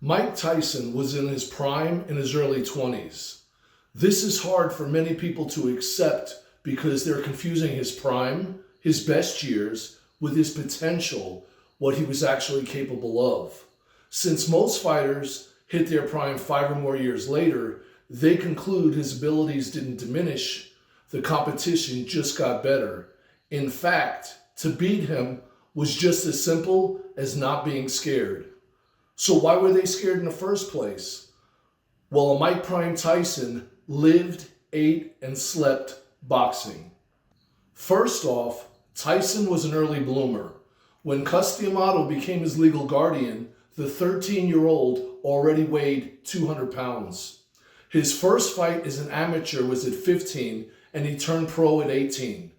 Mike Tyson was in his prime in his early 20s. This is hard for many people to accept because they're confusing his prime, his best years, with his potential, what he was actually capable of. Since most fighters hit their prime 5 or more years later, they conclude his abilities didn't diminish, the competition just got better. In fact, to beat him was just as simple as not being scared. So why were they scared in the first place? Well, a Mike Prime Tyson lived, ate, and slept boxing. First off, Tyson was an early bloomer. When Cus D'Amato became his legal guardian, the 13-year-old already weighed 200 pounds. His first fight as an amateur was at 15, and he turned pro at 18.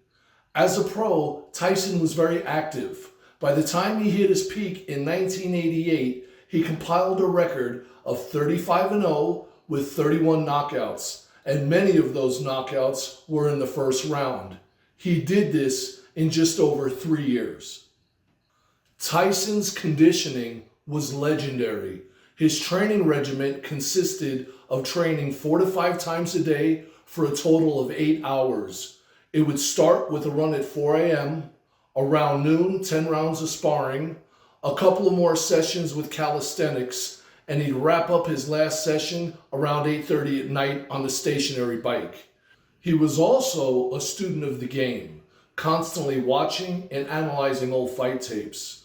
As a pro, Tyson was very active. By the time he hit his peak in 1988, he compiled a record of 35-0 with 31 knockouts, and many of those knockouts were in the first round. He did this in just over 3 years. Tyson's conditioning was legendary. His training regimen consisted of training 4 to 5 times a day for a total of 8 hours. It would start with a run at 4 a.m., around noon, 10 rounds of sparring, a couple of more sessions with calisthenics, and he'd wrap up his last session around 8:30 at night on the stationary bike. He was also a student of the game, constantly watching and analyzing old fight tapes.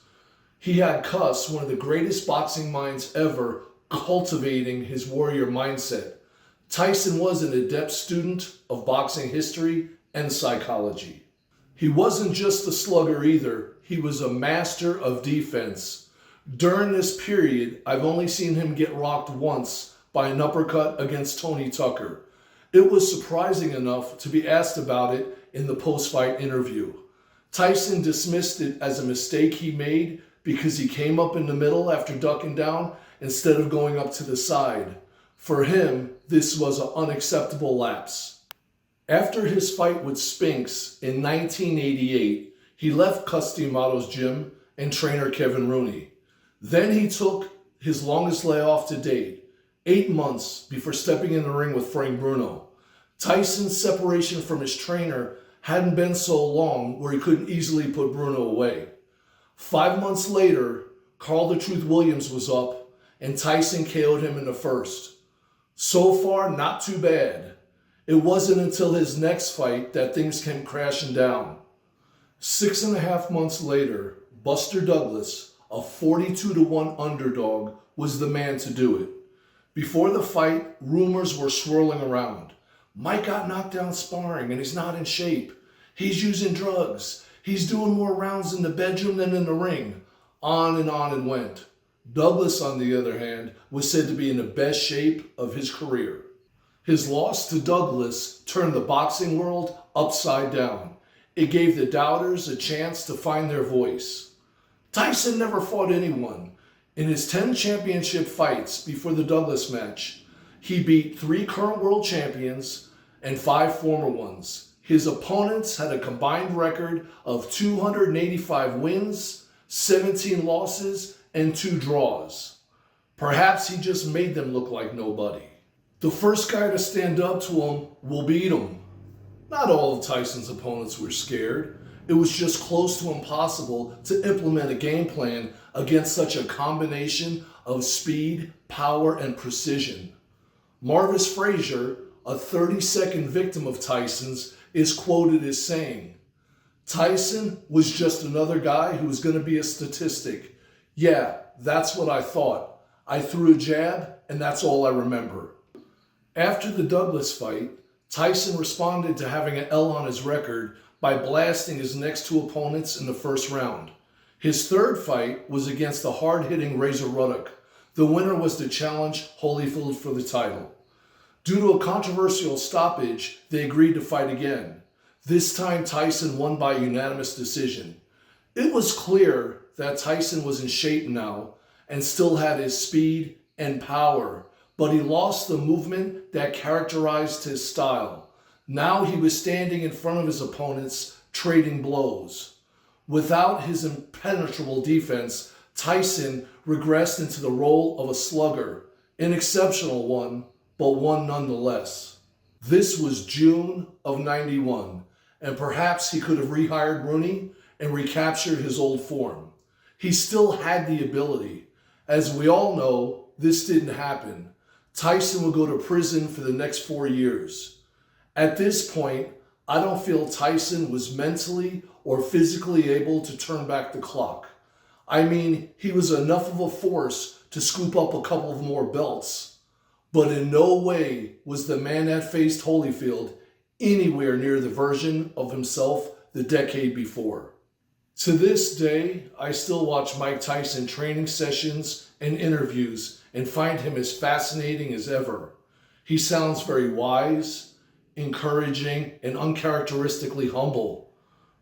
He had Cus, one of the greatest boxing minds ever, cultivating his warrior mindset. Tyson was an adept student of boxing history and psychology. He wasn't just a slugger either. He was a master of defense. During this period, I've only seen him get rocked once by an uppercut against Tony Tucker. It was surprising enough to be asked about it in the post-fight interview. Tyson dismissed it as a mistake he made because he came up in the middle after ducking down instead of going up to the side. For him, this was an unacceptable lapse. After his fight with Spinks in 1988, he left Cus D'Amato's gym and trainer Kevin Rooney. Then he took his longest layoff to date, 8 months before stepping in the ring with Frank Bruno. Tyson's separation from his trainer hadn't been so long where he couldn't easily put Bruno away. 5 months later, Carl the Truth Williams was up and Tyson KO'd him in the first. So far, not too bad. It wasn't until his next fight that things came crashing down. 6.5 months later, Buster Douglas, a 42-1 underdog, was the man to do it. Before the fight, rumors were swirling around. Mike got knocked down sparring and he's not in shape. He's using drugs. He's doing more rounds in the bedroom than in the ring. On it went. Douglas, on the other hand, was said to be in the best shape of his career. His loss to Douglas turned the boxing world upside down. It gave the doubters a chance to find their voice. Tyson never fought anyone. In his 10 championship fights before the Douglas match, he beat 3 current world champions and 5 former ones. His opponents had a combined record of 285 wins, 17 losses, and 2 draws. Perhaps he just made them look like nobody. The first guy to stand up to him will beat him. Not all of Tyson's opponents were scared. It was just close to impossible to implement a game plan against such a combination of speed, power, and precision. Marvis Frazier, a 30-second victim of Tyson's, is quoted as saying, "Tyson was just another guy who was going to be a statistic. Yeah, that's what I thought. I threw a jab, and that's all I remember." After the Douglas fight, Tyson responded to having an L on his record by blasting his next 2 opponents in the first round. His third fight was against the hard-hitting Razor Ruddock. The winner was to challenge Holyfield for the title. Due to a controversial stoppage, they agreed to fight again. This time, Tyson won by unanimous decision. It was clear that Tyson was in shape now and still had his speed and power, but he lost the movement that characterized his style. Now he was standing in front of his opponents, trading blows. Without his impenetrable defense, Tyson regressed into the role of a slugger, an exceptional one, but one nonetheless. This was June of 91, and perhaps he could have rehired Rooney and recaptured his old form. He still had the ability. As we all know, this didn't happen. Tyson would go to prison for the next 4 years. At this point, I don't feel Tyson was mentally or physically able to turn back the clock. I mean, he was enough of a force to scoop up a couple of more belts. But in no way was the man that faced Holyfield anywhere near the version of himself the decade before. To this day, I still watch Mike Tyson training sessions and interviews and find him as fascinating as ever. He sounds very wise, encouraging, and uncharacteristically humble.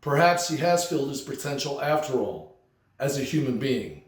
Perhaps he has filled his potential after all, as a human being.